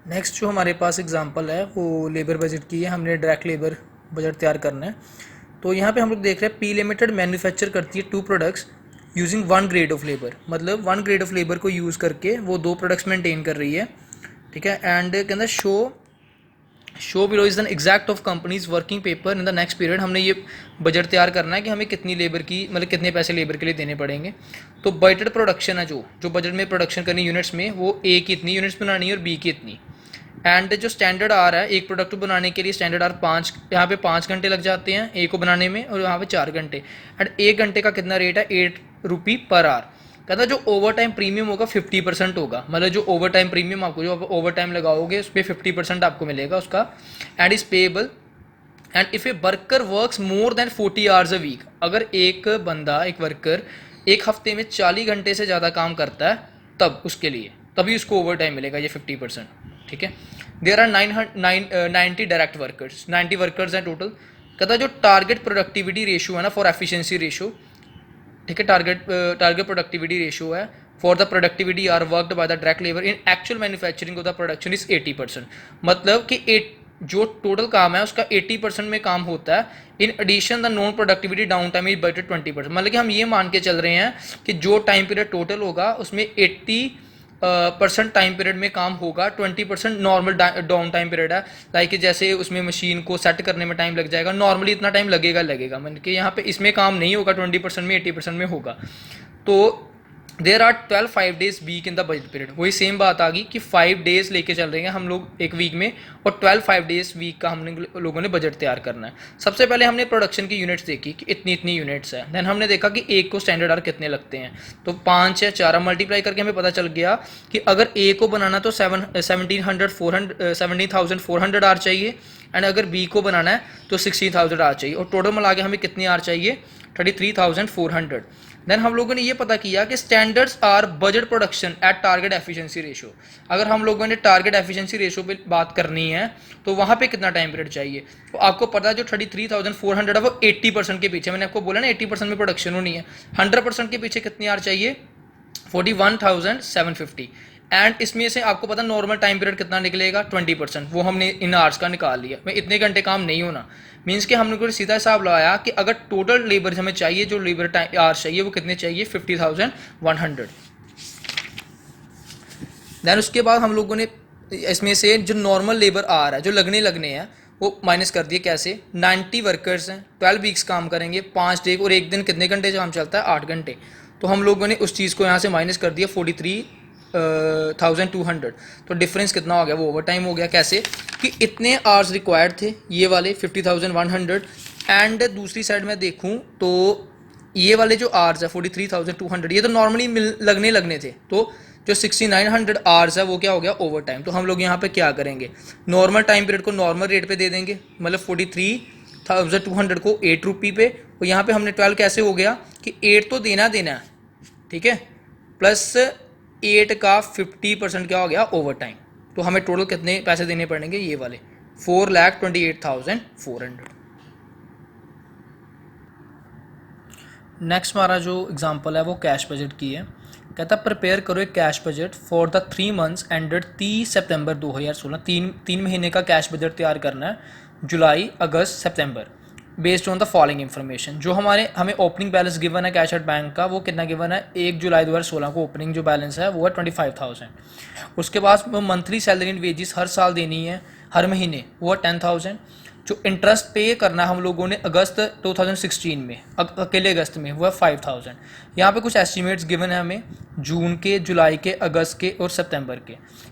Next जो हमारे पास example है वो लेबर बजट की है। हमने डायरेक्ट लेबर बजट तैयार करना है। तो यहाँ पे हम लोग देख रहे हैं पी लिमिटेड मैन्युफैक्चर करती है 2 products using 1 grade of labour, मतलब 1 ग्रेड ऑफ लेबर को यूज़ करके वो 2 प्रोडक्ट्स मेंटेन कर रही है। ठीक है। एंड कहना show below is an exact of companies working paper in the next period. हमने ये बजट तैयार करना है कि हमें कितनी लेबर की, मतलब कितने पैसे लेबर के लिए देने पड़ेंगे। तो बजट प्रोडक्शन है जो बजट में प्रोडक्शन करनी यूनिट्स में, वो ए की इतनी यूनिट्स बनानी है और बी की इतनी। एंड जो स्टैंडर्ड आर है एक प्रोडक्ट बनाने के लिए, स्टैंडर्ड आर 5, यहाँ पे 5 घंटे लग जाते हैं ए को बनाने में और यहाँ पे 4 घंटे। एंड 1 घंटे का कितना रेट है, 8 रुपी पर आवर। कहता जो ओवर टाइम प्रीमियम होगा 50% होगा, मतलब जो ओवर टाइम प्रीमियम आपको, जो आप ओवर टाइम लगाओगे उस पर 50% आपको मिलेगा उसका। And is payable and if a worker works more than 40 hours a week, अगर एक बंदा, एक वर्कर एक हफ्ते में 40 घंटे से ज़्यादा काम करता है तब उसके लिए, तभी उसको ओवर टाइम मिलेगा ये 50%। ठीक है। There are 90 direct workers, 90 workers हैं टोटल। कहता जो टारगेट प्रोडक्टिविटी रेशियो है ना फॉर एफिशिएंसी रेशियो, ठीक है, टारगेट प्रोडक्टिविटी रेशियो है for the productivity are worked by the direct labour in actual manufacturing of the production is 80%। मतलब कि जो टोटल काम है उसका 80% में काम होता है। In addition the non productivity down time is budgeted 20%। मतलब कि हम ये मान के चल रहे हैं कि जो टाइम पीरियड टोटल होगा उसमें 80% टाइम पीरियड में काम होगा, 20% नॉर्मल डाउन टाइम पीरियड है। लाइक जैसे उसमें मशीन को सेट करने में टाइम लग जाएगा, नॉर्मली इतना टाइम लगेगा, मतलब कि यहाँ पे इसमें काम नहीं होगा 20% में, 80% में होगा। तो there are 12 5 days week in the budget period. वही सेम बात आ गई कि 5 डेज लेके चल रहे हैं हम लोग एक वीक में, और 12 5 डेज वीक का हमने लोगों ने बजट तैयार करना है। सबसे पहले हमने प्रोडक्शन की यूनिट्स देखी कि इतनी इतनी यूनिट्स है। देन हमने देखा कि एक को स्टैंडर्ड आर कितने लगते हैं, तो 5 या 4 मल्टीप्लाई करके हमें पता चल गया कि अगर ए को बनाना तो 17,400 आर चाहिए, एंड अगर बी को बनाना है तो 16,000 आर चाहिए, और टोटल मिला के हमें कितनी आर चाहिए, 33,400। देन हम लोगों ने ये पता किया कि standards are budget production at target efficiency ratio. अगर हम लोगों ने टारगेट एफिशिएंसी रेशियो पे बात करनी है तो वहाँ पे कितना टाइम पीरियड चाहिए। तो आपको पता है जो 33,400 है वो 80% के पीछे, मैंने आपको बोला ना 80% में प्रोडक्शन होनी है। 100% के पीछे कितनी आर चाहिए, 41,750। एंड इसमें से आपको पता नॉर्मल टाइम पीरियड कितना निकलेगा, 20%, वो हमने इन आवर्स का निकाल लिया। मैं इतने घंटे काम नहीं होना, मीन्स कि हमने को सीधा हिसाब लगाया कि अगर टोटल लेबर हमें चाहिए, जो लेबर टाइम आवर्स चाहिए वो कितने चाहिए, 50,100। देन उसके बाद हम लोगों ने इसमें से जो नॉर्मल लेबर आवर है, जो लगने हैं, वो माइनस कर दिए। कैसे, 90 वर्कर्स हैं, 12 वीक्स काम करेंगे, 5 डे और एक दिन कितने घंटे काम चलता है, 8 घंटे। तो हम लोगों ने उस चीज़ को यहाँ से माइनस कर दिया 43,200। तो डिफरेंस कितना हो गया, वो ओवर टाइम हो गया। कैसे कि इतने आवर्स रिक्वायर्ड थे ये वाले 50,100, एंड दूसरी साइड में देखूँ तो ये वाले जो आवर्स है 43,200, ये तो नॉर्मली लगने थे। तो जो 6,900 आवर्स है वो क्या हो गया, ओवर टाइम। तो हम लोग यहाँ पे क्या करेंगे, नॉर्मल टाइम पीरियड को नॉर्मल रेट पे दे देंगे, मतलब 43,200 को 8 रुपी पे, और यहाँ पे हमने 12 कैसे हो गया कि 8 तो देना है, ठीक है, प्लस 8 का 50% क्या हो गया, ओवर टाइम। तो हमें टोटल कितने पैसे देने पड़ेंगे, ये वाले 4,28,400। नेक्स्ट हमारा जो एग्जांपल है वो कैश बजट की है। कहता प्रिपेयर करो एक cash budget for the 3 months ended 30 सितंबर 2016। तीन महीने का कैश बजट तैयार करना है, जुलाई, अगस्त, सितंबर, based on the following information. जो हमें ओपनिंग बैलेंस गिवन है कैश एट बैंक का, वो कितना गिवन है, 1 जुलाई 2016 को ओपनिंग जो बैलेंस है वो है 25,000। उसके बाद मंथली सैलरी एंड वेजेस हर साल देनी है, हर महीने, वो है 10,000। जो इंटरेस्ट पे करना हम लोगों ने अगस्त 2016 में, अकेले अगस्त में, वो है 5,000। यहाँ पे कुछ एस्टिमेट्स गिवन है हमें जून के, जुलाई के, अगस्त के और सितंबर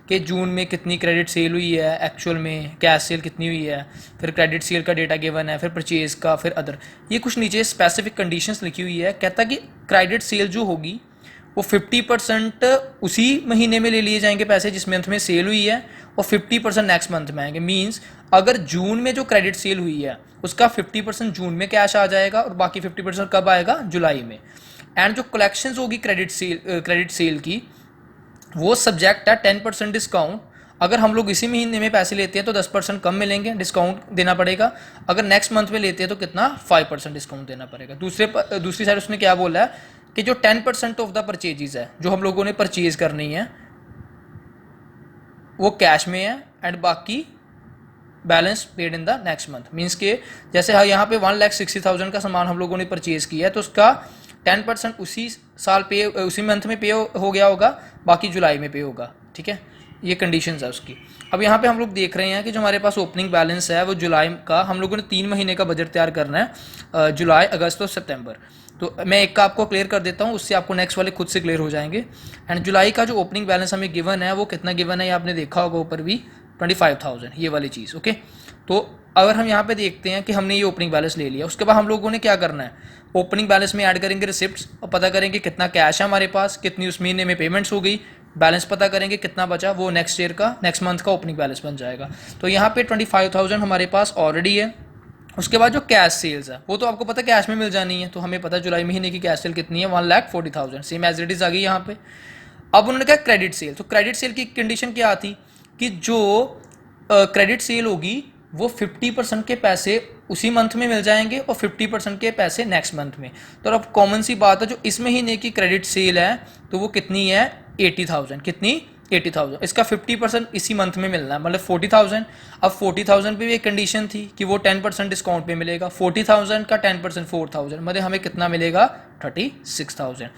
के जून में कितनी क्रेडिट सेल हुई है, एक्चुअल में कैश सेल कितनी हुई है, फिर क्रेडिट सेल का डेटा गिवन है, फिर परचेज का, फिर अदर। ये कुछ नीचे स्पेसिफिक कंडीशंस लिखी हुई है। कहता कि क्रेडिट सेल जो होगी वो 50% उसी महीने में ले लिए जाएंगे पैसे जिस मंथ में सेल हुई है, और 50% नेक्स्ट मंथ में आएंगे। मींस अगर जून में जो क्रेडिट सेल हुई है उसका 50% जून में कैश आ जाएगा, और बाकी 50% कब आएगा, जुलाई में। एंड जो कलेक्शंस होगी क्रेडिट सेल की, वो सब्जेक्ट है 10% डिस्काउंट। अगर हम लोग इसी महीने में पैसे लेते हैं तो 10% कम मिलेंगे, डिस्काउंट देना पड़ेगा। अगर नेक्स्ट मंथ में लेते हैं तो कितना, 5% डिस्काउंट देना पड़ेगा। दूसरी साइड उसने क्या बोला है कि जो 10% ऑफ द परचेजेज है, जो हम लोगों ने परचेज करनी है, वो कैश में है एंड बाकी balance paid in the next month. Means के जैसे यहाँ पे 1,60,000 का सामान हम लोगों ने परचेज किया है तो उसका 10% उसी साल पे, उसी मंथ में पे हो गया होगा, बाकी जुलाई में पे होगा। ठीक है, ये कंडीशंस है उसकी। अब यहाँ पे हम लोग देख रहे हैं कि जो हमारे पास ओपनिंग बैलेंस है वो जुलाई का, हम लोगों ने 3 महीने का बजट तैयार करना है, जुलाई, अगस्त और सितंबर। तो मैं एक का आपको क्लियर कर देता हूँ, उससे आपको नेक्स्ट वाले खुद से क्लियर हो जाएंगे। एंड जुलाई का जो ओपनिंग बैलेंस हमें गिवन है वो कितना गिवन है, ये आपने देखा होगा ऊपर भी, 25,000, ये वाली चीज़। ओके, तो अगर हम यहाँ पे देखते हैं कि हमने ये ओपनिंग बैलेंस ले लिया, उसके बाद हम लोगों ने क्या करना है, ओपनिंग बैलेंस में ऐड करेंगे रिसिप्ट्स और पता करेंगे कितना कैश है हमारे पास, कितनी उस महीने में पेमेंट्स हो गई, बैलेंस पता करेंगे कितना बचा, वो नेक्स्ट ईयर का, नेक्स्ट मंथ का ओपनिंग बैलेंस बन जाएगा। तो यहाँ पे 25,000 हमारे पास ऑलरेडी है। उसके बाद जो कैश सेल्स है वो तो आपको पता कैश में मिल जानी है, तो हमें पता जुलाई महीने की कैश सेल कितनी है, 1,40,000, सेम एज इट इज आ गई यहाँ पे। अब उन्होंने कहा क्रेडिट सेल, तो क्रेडिट सेल की कंडीशन क्या आती कि जो क्रेडिट सेल होगी वो 50% के पैसे उसी मंथ में मिल जाएंगे और 50% के पैसे नेक्स्ट मंथ में। तो अब कॉमन सी बात है, जो इस महीने की क्रेडिट सेल है तो वो कितनी है, 80,000। कितनी, 80,000। इसका 50% इसी मंथ में मिलना है, मतलब 40,000। अब 40,000 पे भी एक कंडीशन थी कि वो 10% डिस्काउंट पे मिलेगा, 40,000 का 10% 4,000, मतलब हमें कितना मिलेगा, 36,000।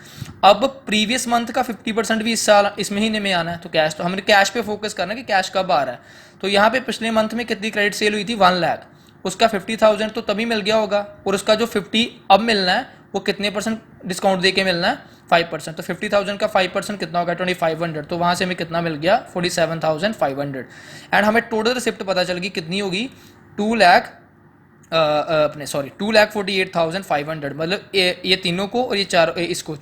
अब प्रीवियस मंथ का 50% भी इस साल, इस महीने में आना है, तो कैश, तो हमने कैश पे फोकस करना है कि कैश कब आ रहा है। तो यहाँ पे पिछले मंथ में कितनी क्रेडिट सेल हुई थी, 1 लाख, उसका 50,000 तो तभी मिल गया होगा, और उसका जो 50 अब मिलना है वो कितने परसेंट डिस्काउंट दे के मिलना है, 5%। तो 50,000 का 5% कितना होगा, 2500। तो वहाँ से हमें कितना मिल गया, 47,500। एंड हमें टोटल रिसिप्ट पता चल गई कितनी होगी, 2,48,500, मतलब ये तीनों को और ये चार, इसको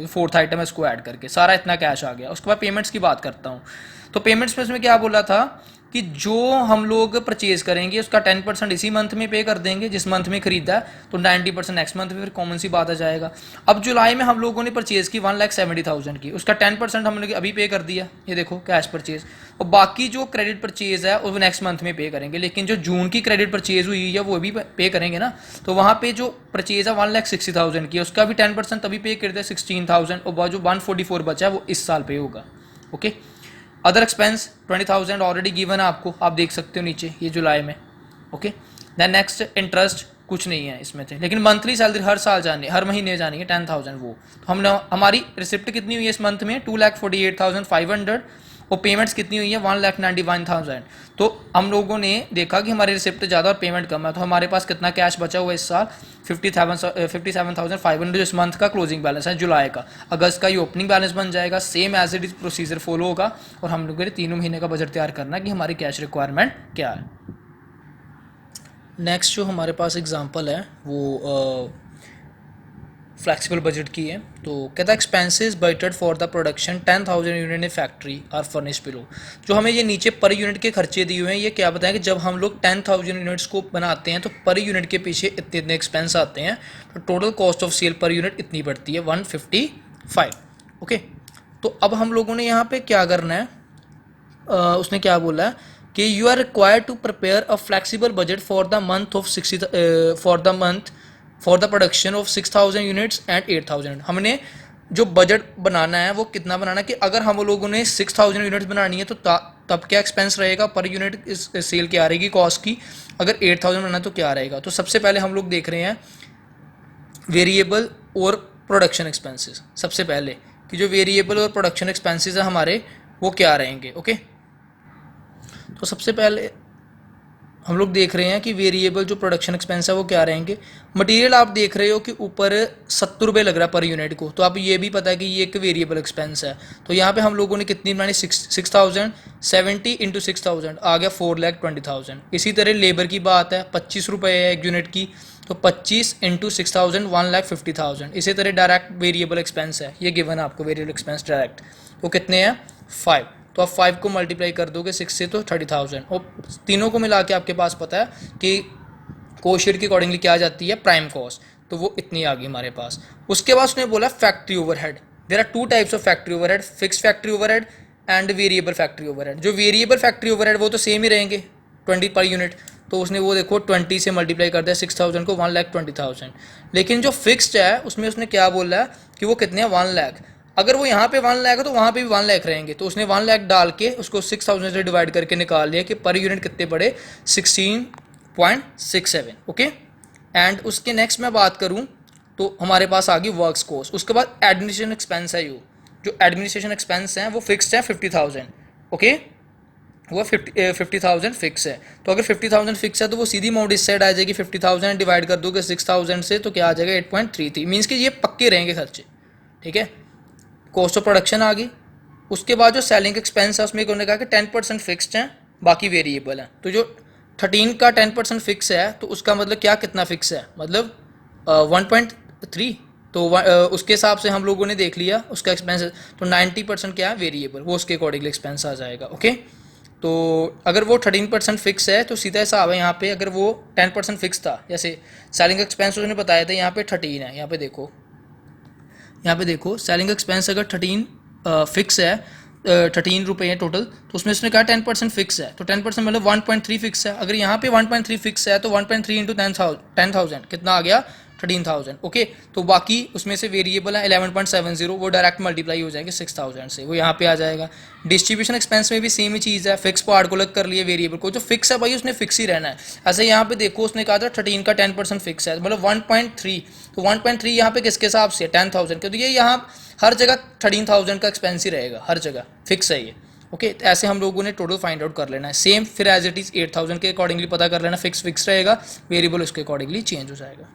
फोर्थ आइटम है इसको ऐड करके सारा इतना कैश आ गया। उसके बाद पेमेंट्स की बात करता हूँ, तो पेमेंट्स में इसमें क्या बोला था कि जो हम लोग परचेज करेंगे उसका 10% इसी मंथ में पे कर देंगे, जिस मंथ में खरीदा है, तो 90% नेक्स्ट मंथ में, फिर कॉमन सी बात आ जाएगा। अब जुलाई में हम लोगों ने परचेज की 1,70,000 की, उसका 10% हमने अभी पे कर दिया, ये देखो कैश परचेज, और बाकी जो क्रेडिट परचेज है वो नेक्स्ट मंथ में पे करेंगे। लेकिन जो जून की क्रेडिट परचेज हुई है वो अभी पे करेंगे ना, तो वहाँ पे जो परचेज है 1,60,000 की, उसका भी 10% तभी पे कर दिया, 16,000, और जो 144 बचा है वो इस साल पे होगा। Okay, other expense 20,000 already given है आपको, आप देख सकते हो नीचे, ये जुलाई में। ओके, देन नेक्स्ट इंटरेस्ट कुछ नहीं है इसमें थे, लेकिन मंथली सैलरी हर साल जानी, हर महीने जानी है 10,000 वो। तो हमने, हमारी रिसिप्ट कितनी हुई है इस मंथ में, 2,48,500, और पेमेंट्स कितनी हुई है, 1,91,000। तो हम लोगों ने देखा कि हमारी रिसिप्ट ज़्यादा और पेमेंट कम है, तो हमारे पास कितना कैश बचा हुआ है इस साल, 57,500 इस मंथ का क्लोजिंग बैलेंस है जुलाई का। अगस्त का ये ओपनिंग बैलेंस बन जाएगा, same as it is procedure follow होगा, और हम लोगों ने तीनों महीने का बजट तैयार करना है कि हमारी कैश रिक्वायरमेंट क्या है। नेक्स्ट जो हमारे पास एग्जांपल है वो फ्लैक्सिबल बजट की है। तो कहता है expenses budgeted for the production 10,000 unit in factory are furnished below. जो हमें ये नीचे पर यूनिट के खर्चे दिए हुए हैं, ये क्या बताएं कि जब हम लोग 10,000 यूनिट्स को बनाते हैं तो पर यूनिट के पीछे इतने इतने एक्सपेंस आते हैं, तो total cost of sale per unit इतनी पड़ती है, 155। ओके, तो अब हम लोगों ने यहाँ पे क्या करना है, उसने क्या बोला है कि you are required to prepare a flexible budget for the month of 60 for the production of 6,000 units and 8,000। हमने जो बजट बनाना है वो कितना बनाना है कि अगर हम लोगों ने 6,000 यूनिट्स बनानी है तो तब क्या एक्सपेंस रहेगा पर यूनिट इस सेल क्या रहेगी कॉस्ट की, अगर 8,000 बनाना है तो क्या रहेगा। तो सबसे पहले हम लोग देख रहे हैं वेरिएबल और प्रोडक्शन एक्सपेंसेस। सबसे पहले कि जो वेरिएबल और प्रोडक्शन एक्सपेंसेस है हमारे वो क्या रहेंगे। ओके, तो सबसे पहले हम लोग देख रहे हैं कि वेरिएबल जो प्रोडक्शन एक्सपेंस है वो क्या रहेंगे। मटेरियल आप देख रहे हो कि ऊपर 70 रुपये लग रहा है पर यूनिट को, तो आप ये भी पता है कि ये एक वेरिएबल एक्सपेंस है। तो यहाँ पे हम लोगों ने कितनी बनानी, 6,000, 70 इंटू 6,000 आ गया 4,20,000। इसी तरह लेबर की बात है, 25 रुपये है एक यूनिट की, तो 25 इंटू 6,000 1,50,000। इसी तरह डायरेक्ट वेरिएबल एक्सपेंस है, ये गिवन है आपको वेरिएबल एक्सपेंस डायरेक्ट, तो कितने हैं 5। तो आप 5 को मल्टीप्लाई कर दोगे 6 से तो 30,000, और तीनों को मिला के आपके पास पता है कि कोशियर के अकॉर्डिंगली क्या आ जाती है प्राइम कॉस्ट, तो वो इतनी आ गई हमारे पास। उसके बाद उसने बोला factory overhead. There are 2 types of factory overhead, fix factory overhead and variable factory overhead. जो वेरिएबल फैक्ट्री ओवरहेड वो तो सेम ही रहेंगे 20 पर यूनिट, तो उसने वो देखो 20 से मल्टीप्लाई कर दिया 6,000 को 1,20,000। लेकिन जो फिक्स्ड है उसमें उसने क्या बोला है कि वो कितने हैं 1 लाख। अगर वो यहाँ पे 1 लाख है तो वहाँ पे भी 1 लाख रहेंगे, तो उसने 1 लाख डाल के उसको 6000 से डिवाइड करके निकाल लिया कि पर यूनिट कितने पड़े 16.67। ओके, एंड उसके नेक्स्ट मैं बात करूँ तो हमारे पास आ गई वर्क्स कॉस्ट। उसके बाद एडमिनिस्ट्रेशन एक्सपेंस है, जो एडमिनिस्ट्रेशन एक्सपेंस हैं वो फिक्स्ड है 50,000। ओके, वो 50,000 फिक्स है। तो अगर 50,000 फिक्स है तो वो सीधी अमाउंट इस साइड आ जाएगी, 50,000 डिवाइड कर दोगे 6,000 से तो क्या आ जाएगा 8.33, मीन्स कि ये पक्के रहेंगे खर्चे। ठीक है, कॉस्ट ऑफ प्रोडक्शन आ गई। उसके बाद जो सेलिंग एक्सपेंस है उसमें उन्होंने कहा कि 10% फिक्स्ड हैं, बाकी वेरिएबल हैं। तो जो 13 का 10% फिक्स है तो उसका मतलब क्या कितना फिक्स है, मतलब 1.3। तो उसके हिसाब से हम लोगों ने देख लिया उसका एक्सपेंस। तो 90% क्या है वेरिएबल, वो उसके अकॉर्डिंगली एक्सपेंस आ जाएगा। ओके, तो अगर वो 13% फिक्स है तो सीधा हिसाब है यहाँ पे, अगर वो 10% फिक्स था, जैसे सेलिंग एक्सपेंस उसने बताया था यहाँ पे 13 है, यहाँ पे देखो सेलिंग एक्सपेंस अगर 13 फिक्स है, 13 रुपये है टोटल, तो उसमें उसने कहा 10% फिक्स है, तो 10% मतलब 1.3 फिक्स है। अगर यहाँ पे 1.3 फिक्स है तो 1.3 इंटू 10,000 कितना आ गया 13,000। ओके, तो बाकी उसमें से वेरिएबल है 11.70, वो डायरेक्ट मल्टीप्लाई हो जाएंगे 6,000 से, वो यहाँ पे आ जाएगा। डिस्ट्रीब्यूशन एक्सपेंस में भी सेम ही चीज़ है, फिक्स पार्ट को अलग कर लिए, वेरिएबल को, जो फिक्स है भाई उसने फिक्स ही रहना है। ऐसे यहाँ पे देखो उसने कहा था 13 का 10% फिक्स है, मतलब 1.3, तो 1.3 यहाँ पे किसके हिसाब से 10,000 के, तो ये यहाँ हर जगह 13,000 का एक्सपेंस ही रहेगा, हर जगह फिक्स है ये। ओके, तो ऐसे हम लोगों ने टोटल फाइंड आउट कर लेना है। सेम फिर एज इट इज़ 8,000 के अकॉर्डिंगली पता कर लेना, फिक्स रहेगा, वेरिएबल उसके अकॉर्डिंगली चेंज हो जाएगा।